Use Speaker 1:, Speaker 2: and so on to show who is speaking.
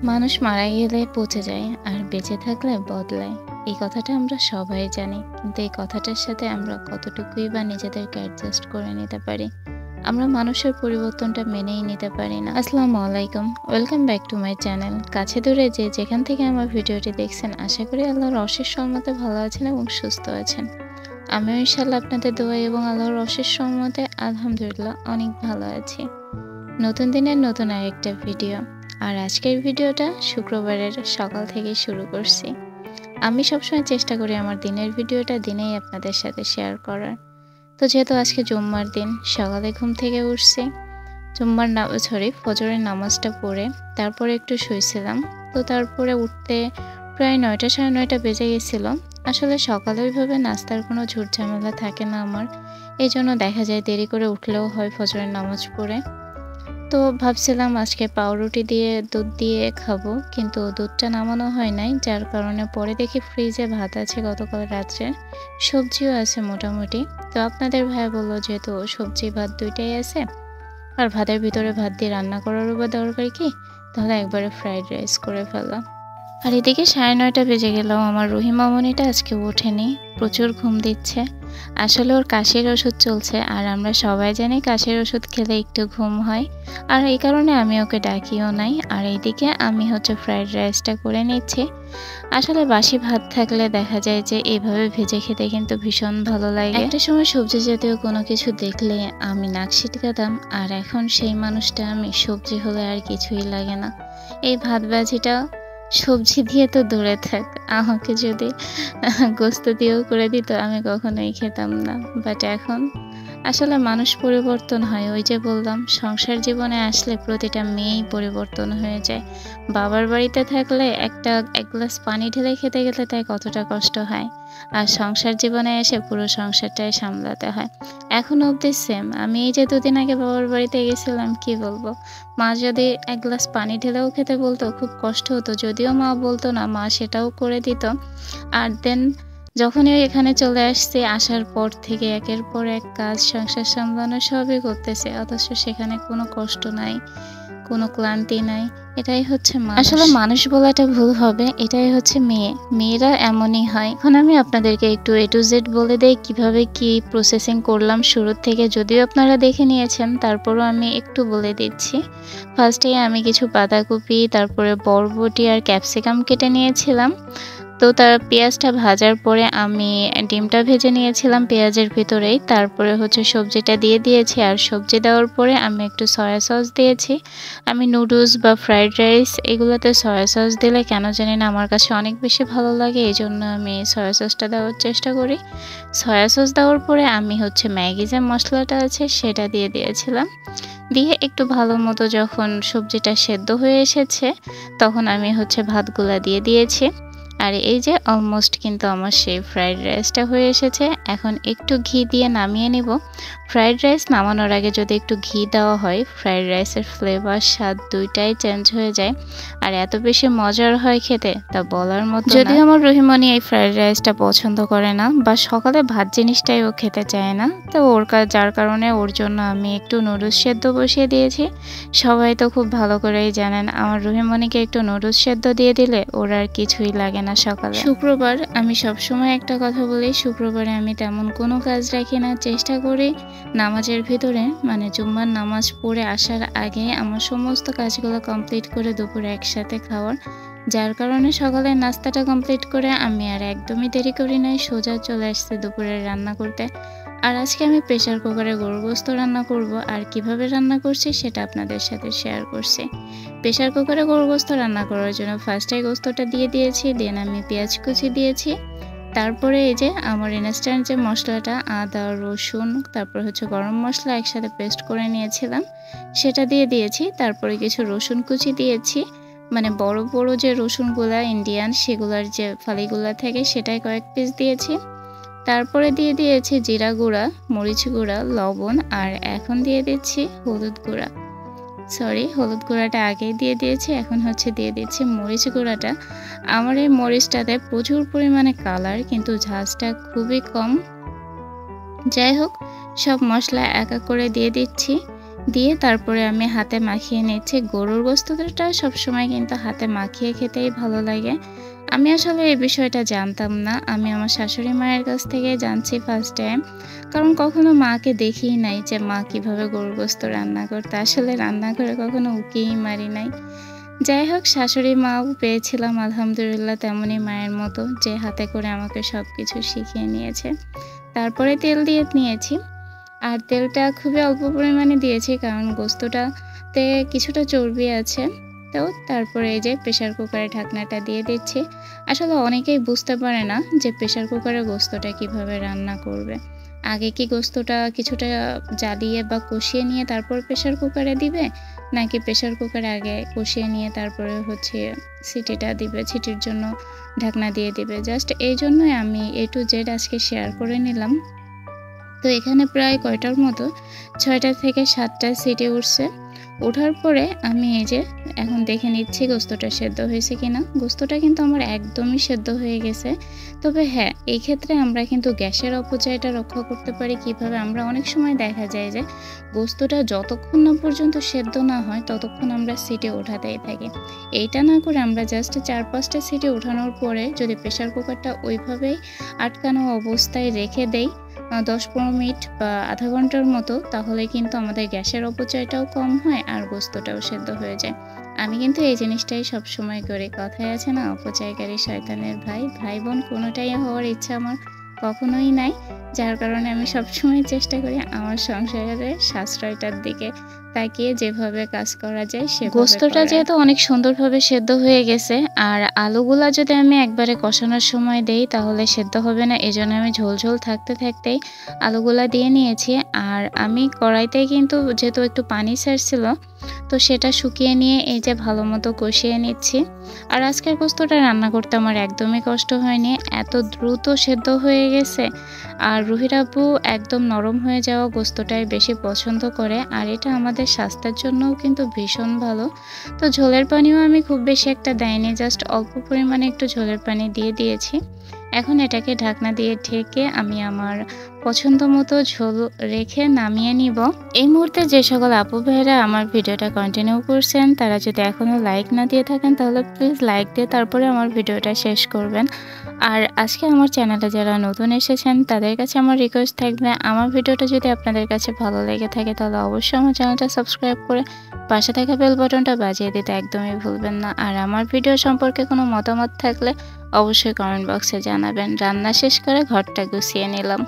Speaker 1: মানুষ মারা গেলে পচে যায় আর বেঁচে থাকলে বদলায়। এই কথাটা আমরা সবাই জানি, কিন্তু এই কথাটার সাথে আমরা কতটুকুই বা নিজেদেরকে অ্যাডজাস্ট করে নিতে পারি। আমরা মানুষের পরিবর্তনটা মেনেই নিতে পারি না। আসসালামু আলাইকুম, welcome back to my channel. কাছে দূরে যে যেখান থেকে আমার ভিডিওটি দেখছেন, আশা করি আল্লাহর অশেষ রহমতে ভালো আছেন এবং সুস্থ আছেন। আমিও ইনশাল্লাহ আপনাদের দোয়া এবং আল্লাহর অশেষ রহমতে আলহামদুলিল্লাহ অনেক ভালো আছি। নতুন দিনের নতুন আরেকটা ভিডিও। আর আজকের ভিডিওটা শুক্রবারের সকাল থেকে শুরু করছি। আমি সবসময় চেষ্টা করি আমার দিনের ভিডিওটা দিনেই আপনাদের সাথে শেয়ার করার। তো যেহেতু আজকে জুম্মার দিন, সকালে ঘুম থেকে উঠছি, ফজরের নামাজটা পড়ে তারপরে একটু শুয়েছিলাম। তো তারপরে উঠতে প্রায় 9টা সাড়ে 9টা বেজে গেছিল। আসলে সকালে ওইভাবে নাস্তার কোনো ঝুট ঝামেলা থাকে না আমার, এই জন্য দেখা যায় দেরি করে উঠলেও হয় ফজরের নামাজ পড়ে। তো ভাবছিলাম আজকে পাউরুটি দিয়ে দুধ দিয়ে খাবো, কিন্তু দুধটা নামানো হয় নাই, যার কারণে পরে দেখি ফ্রিজে ভাত আছে গতকাল রাত্রে, সবজিও আছে মোটামুটি। তো আপনাদের ভাই বললো যেহেতু সবজি ভাত দুইটাই আছে আর ভাতের ভিতরে ভাত দিয়ে রান্না করারও বা দরকার কি, তাহলে একবারে ফ্রাইড রাইস করে ফেললাম। আর এদিকে সাড়ে 9টা বেজে গেলেও আমার রহিমা মনিটা আজকে ওঠেনি, প্রচুর ঘুম দিচ্ছে। আসলে ওর কাশির ওষুধ চলছে, আর আমরা সবাই জানি কাশির ওষুধ খেলে একটু ঘুম হয়, আর এই কারণে আমি ওকে ডাকিও নাই। আর এইদিকে আমি ফ্রাইড রাইসটা করে নিচ্ছি। আসলে বাসি ভাত থাকলে দেখা যায় যে এইভাবে ভেজে খেতে কিন্তু ভীষণ ভালো লাগে। একটা সময় সবজি জাতীয় কোনো কিছু দেখলে আমি নাক ছিটকাতাম, আর এখন সেই মানুষটা আমি, সবজি হলে আর কিছুই লাগে না। এই ভাত ভাজিটা সবজি দিয়ে তো দূরে থাক, আমাকে যদি গোস্ত দিয়েও করে দিত আমি কখনোই খেতাম না। বাট এখন আসলে মানুষ পরিবর্তন হয়। ওই যে বললাম, সংসার জীবনে আসলে প্রতিটা মেয়েই পরিবর্তন হয়ে যায়। বাবার বাড়িতে থাকলে এক গ্লাস পানি ঢেলে খেতে গেলে তাই কতটা কষ্ট হয়, আর সংসার জীবনে এসে পুরো সংসারটাই সামলাতে হয়। এখনো অবধি সেম। আমি এই যে 2 দিন আগে বাবার বাড়িতে গেছিলাম, কি বলবো, মা যদি এক গ্লাস পানি ঢেলেও খেতে বলতো খুব কষ্ট হতো, যদিও মা বলতো না, মা সেটাও করে দিত। আর দেন যখনই এখানে চলে আসছে, আসার পর থেকে একের পর এক কাজ, সংসার সামলানো সবই করতেছে, অথচ সেখানে কোনো কষ্ট নাই, কোনো ক্লান্তি নাই। এটাই হচ্ছে আসলে মানুষ বলাটা ভুল হবে, এটাই হচ্ছে মেয়েরা এমনই হয়। এখন আমি আপনাদেরকে একটু A to Z বলে দেই কিভাবে কি প্রসেসিং করলাম শুরু থেকে, যদিও আপনারা দেখে নিয়েছেন, তারপরও আমি একটু বলে দিচ্ছি। ফার্স্টে আমি কিছু বাঁধাকপি, তারপরে বরবটি আর ক্যাপসিকাম কেটে নিয়েছিলাম। তো তার পেঁয়াজটা ভাজার পরে আমি ডিমটা ভেজে নিয়েছিলাম পেঁয়াজের ভিতরেই। তারপরে সবজিটা দিয়ে দিয়েছি, আর সবজি দেওয়ার পরে আমি একটু সয়া সস দিয়েছি। আমি নুডলস বা ফ্রাইড রাইস এগুলোতে সয়া সস দিলে কেন জানি না আমার কাছে অনেক বেশি ভালো লাগে, এই জন্য আমি সয়া সসটা দেওয়ার চেষ্টা করি। সয়া সস দেওয়ার পরে আমি ম্যাগি যে মশলাটা আছে সেটা দিয়ে দিয়েছিলাম। দিয়ে একটু ভালো মতো যখন সবজিটা সেদ্ধ হয়ে এসেছে, তখন আমি ভাতগুলা দিয়ে দিয়েছি। আর এই যে অলমোস্ট কিন্তু আমার সেই ফ্রাইড রাইসটা হয়ে এসেছে। এখন একটু ঘি দিয়ে নামিয়ে নিব। ফ্রাইড রাইস নামানোর আগে যদি একটু ঘি দেওয়া হয়, ফ্রাইড রাইসের ফ্লেভার স্বাদ দুইটাই চেঞ্জ হয়ে যায়, আর এত বেশি মজার হয় খেতে তা বলার মতো না। যদিও আমার রহিমনি এই ফ্রাইড রাইসটা পছন্দ করে না, বা সকালে ভাত জিনিসটাই ও খেতে চায় না, তো যার কারণে ওর জন্য আমি একটু নুডলস সেদ্ধ বসিয়ে দিয়েছি। সবাই তো খুব ভালো করেই জানেন, আমার রহিমনিকে একটু নুডলস সেদ্ধ দিয়ে দিলে ওর আর কিছুই লাগে না সকালে। শুক্রবার আমি সবসময় একটা কথা বলি, শুক্রবারে আমি তেমন কোনো কাজ রাখি না। চেষ্টা করি নামাজের ভিতরে, মানে জুম্মার নামাজ পড়ে আসার আগে আমার সমস্ত কাজগুলো কমপ্লিট করে দুপুরে একসাথে খাওয়ার, যার কারণে সকালের নাস্তাটা কমপ্লিট করে আমি আর একদমই দেরি করি নাই, সোজা চলে আসছে দুপুরে রান্না করতে। আর আজকে আমি প্রেসার কুকারে গরুর গোস্ত রান্না করব, আর কিভাবে রান্না করছি সেটা আপনাদের সাথে শেয়ার করছি। প্রেসার কুকারে গরুর গোস্ত রান্না করার জন্য ফার্স্টে গোস্তটা দিয়ে দিয়েছি, দেন আমি পেঁয়াজ কুচি দিয়েছি। তারপরে এই যে আমার ইনস্ট্যান্ট যে মশলাটা, আদা রসুন তারপর গরম মশলা একসাথে পেস্ট করে নিয়েছিলাম, সেটা দিয়ে দিয়েছি। তারপরে কিছু রসুন কুচি দিয়েছি, মানে বড় বড় যে রসুনগুলা ইন্ডিয়ান, সেগুলার যে ফালিগুলা থাকে সেটাই কয়েক পিস দিয়েছি। তারপরে দিয়ে দিয়েছি জিরা গুঁড়া, মরিচ গুঁড়া, লবণ, আর এখন দিয়ে দিচ্ছি হলুদ গুঁড়া। হলুদ গুঁড়াটা আগেই দিয়ে দিয়েছি, এখন দিয়ে দিচ্ছি মরিচ গুঁড়াটা। আমার এই মরিচটাতে প্রচুর পরিমাণে কালার, কিন্তু ঝাঁজটা খুবই কম। যাই হোক, সব মশলা এক এক করে দিয়ে দিচ্ছি। দিয়ে তারপরে আমি হাতে মাখিয়ে নিচ্ছি। গরুর গোস্তটা সবসময় কিন্তু হাতে মাখিয়ে খেতেই ভালো লাগে। আমি আসলে এই বিষয়টা জানতাম না। আমি আমার শাশুড়ি মায়ের কাছ থেকে জানছি ফার্স্ট টাইম। কারণ কখনো মাকে দেখিই নাই যে মা কিভাবে গরুর গোস্ত রান্না করতে। আসলে রান্নাঘরে কখনো উকিই মারি নাই। যাই হোক শাশুড়ি মাও পেয়েছিলাম আলহামদুলিল্লাহ তেমনই মায়ের মতো যে হাতে করে আমাকে সবকিছু শিখিয়ে নিয়েছে। তারপরে তেল দিয়ে নিয়েছি। আর তেলটা খুবই অল্প পরিমাণে দিয়েছি কারণ গোস্তটাতে কিছুটা চর্বি আছে। তো তারপরে এই যে প্রেসার কুকারে ঢাকনাটা দিয়ে দিচ্ছি। আসলে অনেকেই বুঝতে পারে না যে প্রেসার কুকারে গোস্তটা কিভাবে রান্না করবে। আগে কি গোস্তটা কিছুটা জ্বালিয়ে বা কষিয়ে নিয়ে তারপর প্রেসার কুকারে দিবে, নাকি প্রেসার কুকারে আগে কষিয়ে নিয়ে তারপরে হচ্ছে সিটিটা দিবে, সিটির জন্য ঢাকনা দিয়ে দিবে। জাস্ট এই জন্যই আমি A to Z আজকে শেয়ার করে নিলাম। তো এখানে প্রায় কয়টার মতো ৬টা থেকে ৭টা সিটি উঠছে। ওঠার পরে আমি এই যে এখন দেখে নিচ্ছি গোস্তটা সেদ্ধ হয়েছে কিনা। গোস্তটা কিন্তু আমার একদমই সেদ্ধ হয়ে গেছে। তবে হ্যাঁ, এই ক্ষেত্রে আমরা কিন্তু গ্যাসের অপচয়টা রক্ষা করতে পারি কিভাবে? আমরা অনেক সময় দেখা যায় যে গোস্তটা যতক্ষণ না পর্যন্ত সেদ্ধ না হয় ততক্ষণ আমরা সিটি ওঠাতেই থাকি। এইটা না করে আমরা জাস্ট ৪-৫টা সিটি ওঠানোর পরে যদি প্রেসার কুকারটা ওইভাবেই আটকানো অবস্থায় রেখে দেই ১০-১৫ মিনিট বা আধা ঘন্টার মতো, তাহলে কিন্তু আমাদের গ্যাসের অপচয়টাও কম হয় আর গোস্তটাও সেদ্ধ হয়ে যায়। আমি কিন্তু এই জিনিসটাই সবসময় করি। কথায় আছে না, অপচয়কারী শয়তানের ভাই। ভাই বোন কোনোটাই হওয়ার ইচ্ছা আমার কখনোই নাই। যার কারণে আমি সবসময় চেষ্টা করি আমার সংসারের সাশ্রয়টার দিকে তাকিয়ে যেভাবে কাজ করা যায় সেভাবে গোস্তটা করার। যেহেতু অনেক সুন্দরভাবে সেদ্ধ হয়ে গেছে আর আলুগুলা যদি আমি একবারে কষানোর সময় দেই তাহলে সেদ্ধ হবে না। এজন্য আমি ঝোল থাকতে থাকতেই আলুগুলা দিয়ে নিয়েছি। আর আমি কড়াইতে কিন্তু যেহেতু একটু পানি ছাড়ছিল, তো সেটা শুকিয়ে নিয়ে এই যে ভালো মতো কষিয়ে নিচ্ছি। আর আজকের গোস্তটা রান্না করতে আমার একদমই কষ্ট হয়নি। এত দ্রুত সেদ্ধ হয়ে গেছে। আর রুহির আব্বু একদম নরম হয়ে যাওয়া গোস্তটাই বেশি পছন্দ করে। আর এটা আমাদের স্বাস্থ্যের জন্যও কিন্তু ভীষণ ভালো। তো ঝোলের পানিও আমি খুব বেশি একটা দেইনি, জাস্ট অল্প পরিমাণে একটু ঝোলের পানি দিয়ে দিয়েছি। এখন এটাকে ঢাকনা দিয়ে ঢেকে আমি আমার পছন্দ মতো ঝোল রেখে নামিয়ে নিব। এই মুহূর্তে যে সকল আপু ভাইয়েরা আমার ভিডিওটা কন্টিনিউ করছেন তারা যদি এখনও লাইক না দিয়ে থাকেন তাহলে প্লিজ লাইক দিয়ে তারপরে আমার ভিডিওটা শেষ করবেন। আর আজকে আমার চ্যানেলে যারা নতুন এসেছেন তাদের কাছে আমার রিকোয়েস্ট থাকবে, আমার ভিডিওটা যদি আপনাদের কাছে ভালো লেগে থাকে তাহলে অবশ্যই আমার চ্যানেলটা সাবস্ক্রাইব করে পাশে থাকা বেল বাটনটা বাজিয়ে দিতে একদমই ভুলবেন না। আর আমার ভিডিও সম্পর্কে কোনো মতামত থাকলে অবশ্যই কমেন্ট বক্সে জানাবেন। রান্না শেষ করে ঘরটা গুছিয়ে নিলাম।